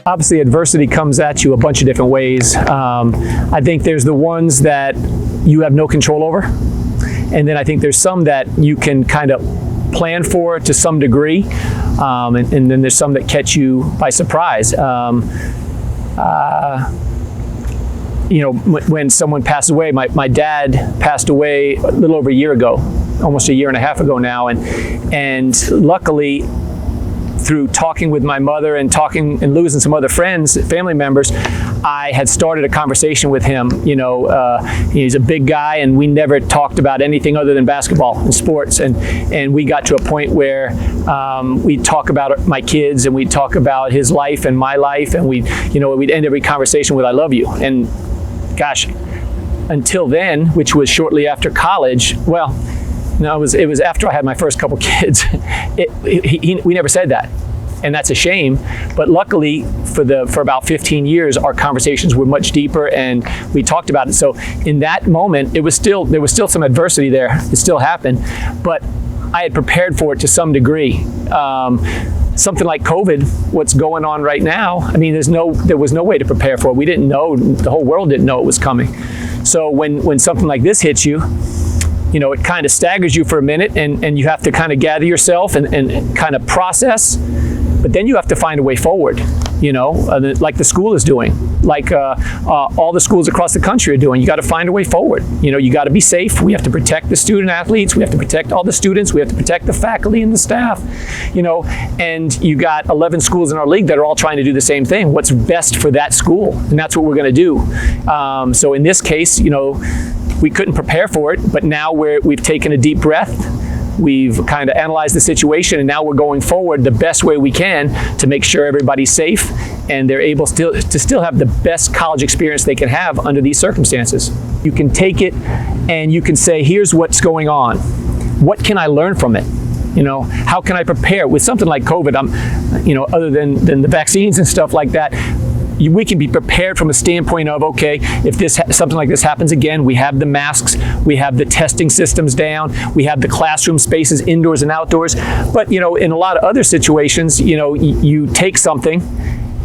Obviously, adversity comes at you a bunch of different ways. I think there's the ones that you have no control over. And then I think there's some that you can kind of plan for to some degree. And then there's some that catch you by surprise. When someone passes away, my dad passed away a little over a year ago, almost a year and a half ago now. And luckily, through talking with my mother and talking and losing some other friends, family members, I had started a conversation with him. He's a big guy, and we never talked about anything other than basketball and sports. And we got to a point where we'd talk about my kids, and we'd talk about his life and my life, and we'd end every conversation with "I love you." And gosh, until then, which was shortly after college, no, it was after I had my first couple kids. We never said that, and that's a shame. But luckily, for about 15 years, our conversations were much deeper, and we talked about it. So in that moment, there was still some adversity there. It still happened, but I had prepared for it to some degree. Something like COVID, what's going on right now, I mean, there was no way to prepare for it. We didn't know, the whole world didn't know it was coming. So when something like this hits you, it kind of staggers you for a minute, and you have to kind of gather yourself and kind of process, but then you have to find a way forward, like the school is doing, like all the schools across the country are doing. You got to find a way forward. You got to be safe. We have to protect the student athletes. We have to protect all the students. We have to protect the faculty and the staff, and you got 11 schools in our league that are all trying to do the same thing. What's best for that school? And that's what we're going to do. So in this case, we couldn't prepare for it, but now we've taken a deep breath. We've kind of analyzed the situation, and now we're going forward the best way we can to make sure everybody's safe and they're able to still have the best college experience they can have under these circumstances. You can take it and you can say, here's what's going on. What can I learn from it? How can I prepare? With something like COVID, other than the vaccines and stuff like that, we can be prepared from a standpoint of, okay, if something like this happens again, we have the masks, we have the testing systems down, we have the classroom spaces indoors and outdoors. But in a lot of other situations, you take something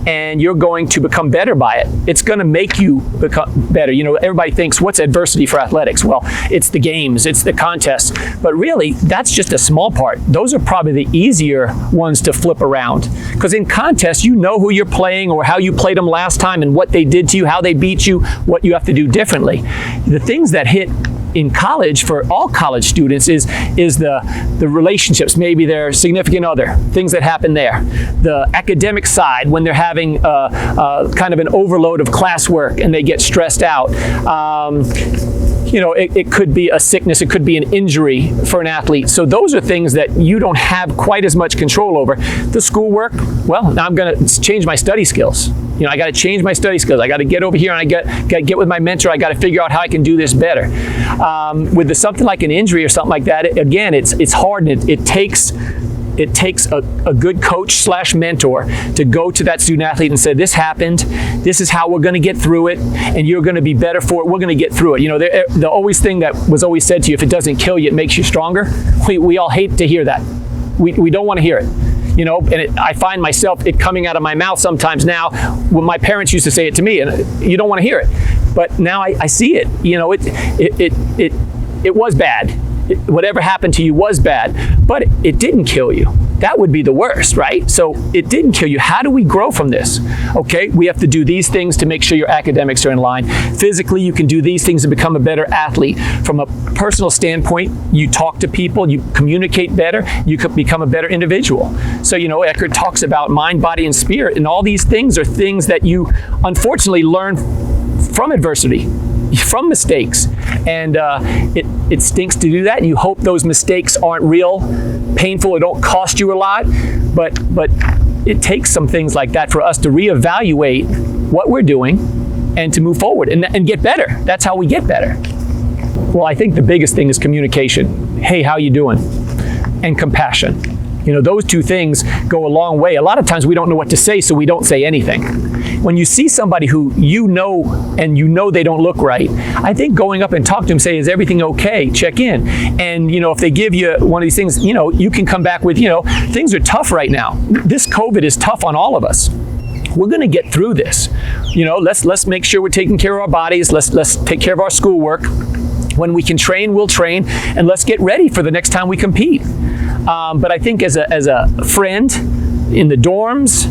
and you're going to become better by it. It's going to make you become better. Everybody thinks, what's adversity for athletics? Well, it's the games, it's the contests. But really, that's just a small part. Those are probably the easier ones to flip around. Because in contests, you know who you're playing or how you played them last time and what they did to you, how they beat you, what you have to do differently. The things that hit in college for all college students is the relationships, maybe their significant other, things that happen there. The academic side, when they're having kind of an overload of classwork and they get stressed out. It could be a sickness, it could be an injury for an athlete. So those are things that you don't have quite as much control over. The schoolwork, now I'm going to change my study skills. I got to change my study skills. I got to get over here and I got to get with my mentor. I got to figure out how I can do this better. With something like an injury or something like that, again, it's hard, and it takes a good coach / mentor to go to that student athlete and say, this happened, this is how we're going to get through it, and you're going to be better for it. We're going to get through it. The always thing that was always said to you, if it doesn't kill you, it makes you stronger. We all hate to hear that. We don't want to hear it. I find myself it coming out of my mouth sometimes now when my parents used to say it to me, and you don't want to hear it. But now I see it. It was bad. Whatever happened to you was bad, but it didn't kill you. That would be the worst, right? So it didn't kill you. How do we grow from this? Okay, we have to do these things to make sure your academics are in line. Physically, you can do these things to become a better athlete. From a personal standpoint, you talk to people, you communicate better, you could become a better individual. So, Eckhart talks about mind, body, and spirit, and all these things are things that you unfortunately learn from adversity, from mistakes. And it stinks to do that, and you hope those mistakes aren't real painful or don't cost you a lot, but it takes some things like that for us to reevaluate what we're doing and to move forward and get better. That's how we get better. Well, I think the biggest thing is communication. Hey, how you doing? And compassion. Those two things go a long way. A lot of times we don't know what to say, so we don't say anything. When you see somebody who and they don't look right, I think going up and talk to them, say, is everything okay? Check in. And, if they give you one of these things, you can come back with, things are tough right now. This COVID is tough on all of us. we're going to get through this. Let's make sure we're taking care of our bodies. Let's take care of our schoolwork. When we can train, we'll train, and let's get ready for the next time we compete. But I think as a friend in the dorms,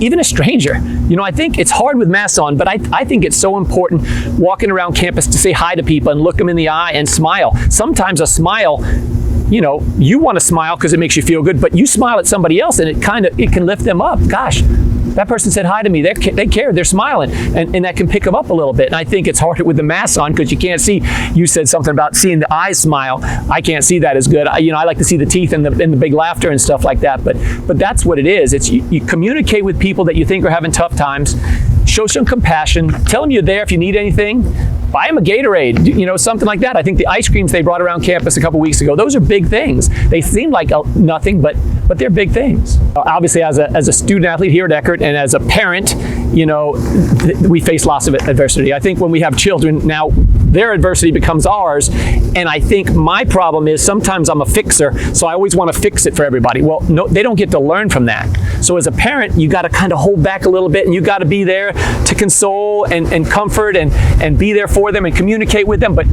even a stranger, I think it's hard with masks on, but I think it's so important walking around campus to say hi to people and look them in the eye and smile. Sometimes a smile, you want to smile because it makes you feel good, but you smile at somebody else and it can lift them up. Gosh, that person said hi to me. They care. They're smiling, and that can pick them up a little bit. And I think it's harder with the mask on because you can't see. You said something about seeing the eyes smile. I can't see that as good. I like to see the teeth and the big laughter and stuff like that. But that's what it is. It's you communicate with people that you think are having tough times. Show some compassion. Tell them you're there if you need anything. Buy them a Gatorade, something like that. I think the ice creams they brought around campus a couple weeks ago, those are big things. They seem like nothing, but they're big things. Obviously, as a student athlete here at Eckerd and as a parent, we face lots of adversity. I think when we have children now, their adversity becomes ours. And I think my problem is sometimes I'm a fixer, so I always want to fix it for everybody. Well, no, they don't get to learn from that. So as a parent, you got to kind of hold back a little bit, and you got to be there to console and comfort and be there for them and communicate with them. But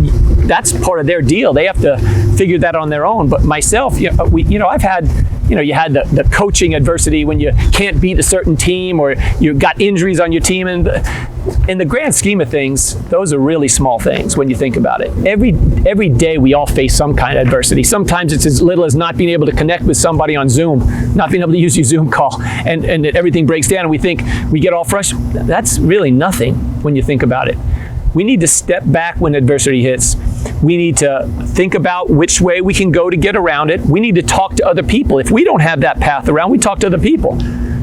that's part of their deal. They have to figure that on their own. But myself, I've had, you had the coaching adversity when you can't beat a certain team or you got injuries on your team. And in the grand scheme of things, those are really small things when you think about it. Every day we all face some kind of adversity. Sometimes it's as little as not being able to connect with somebody on Zoom, not being able to use your Zoom call, and everything breaks down and we think we get all frustrated. That's really nothing when you think about it. We need to step back when adversity hits. We need to think about which way we can go to get around it. We need to talk to other people. If we don't have that path around, we talk to other people.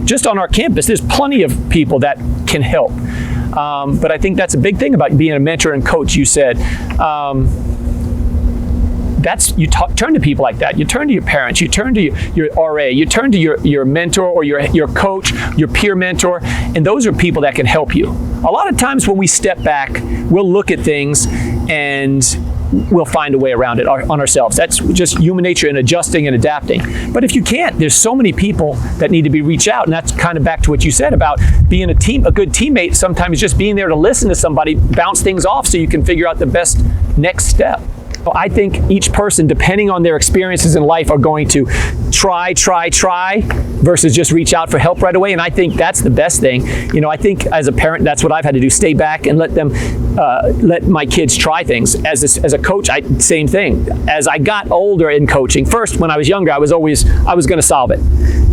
Just on our campus, there's plenty of people that can help. But I think that's a big thing about being a mentor and coach, you said. Turn to people like that. You turn to your parents, you turn to your RA, you turn to your mentor or your coach, your peer mentor, and those are people that can help you. A lot of times when we step back, we'll look at things and we'll find a way around it on ourselves. That's just human nature and adjusting and adapting. But if you can't, there's so many people that need to be reached out, and that's kind of back to what you said about being a good teammate. Sometimes just being there to listen to somebody, bounce things off so you can figure out the best next step. I think each person, depending on their experiences in life, are going to try versus just reach out for help right away. And I think that's the best thing. I think as a parent, that's what I've had to do: stay back and let my kids try things. As a coach, same thing. As I got older in coaching, first when I was younger, I was going to solve it.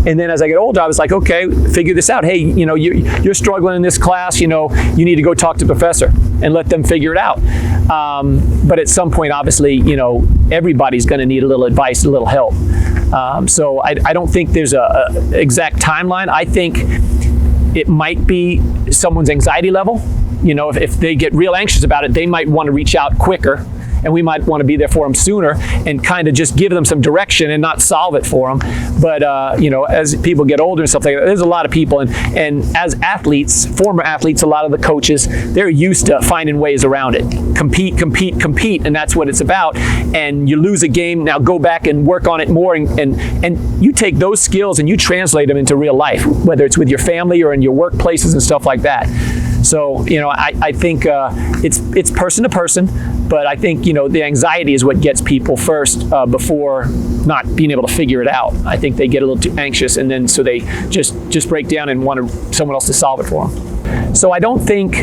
And then as I get older, I was like, okay, figure this out. Hey, you're struggling in this class. You need to go talk to the professor and let them figure it out. But at some point, obviously, everybody's going to need a little advice, a little help. So I don't think there's a exact timeline. I think it might be someone's anxiety level. If they get real anxious about it, they might want to reach out quicker, and we might want to be there for them sooner and kind of just give them some direction and not solve it for them. But, as people get older and stuff like that, there's a lot of people. And as athletes, former athletes, a lot of the coaches, they're used to finding ways around it. Compete, and that's what it's about. And you lose a game, now go back and work on it more. And you take those skills and you translate them into real life, whether it's with your family or in your workplaces and stuff like that. So, I think it's person to person, but I think, the anxiety is what gets people first before not being able to figure it out. I think they get a little too anxious, and then so they just break down and want someone else to solve it for them. So I don't think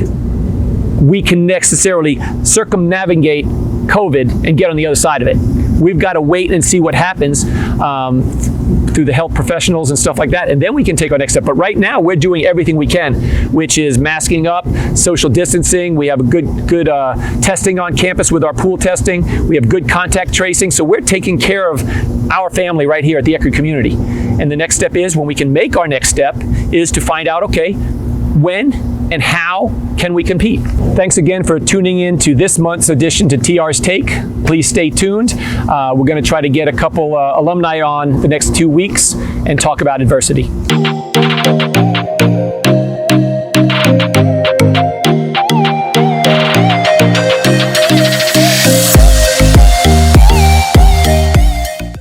we can necessarily circumnavigate COVID and get on the other side of it. We've got to wait and see what happens through the health professionals and stuff like that, and then we can take our next step. But right now, we're doing everything we can, which is masking up, social distancing. We have a good testing on campus with our pool testing. We have good contact tracing. So we're taking care of our family right here at the Eckerd community. And the next step is, when we can make our next step, is to find out, okay, when and how can we compete? Thanks again for tuning in to this month's edition to TR's Take. Please stay tuned. We're going to try to get a couple alumni on the next 2 weeks and talk about adversity.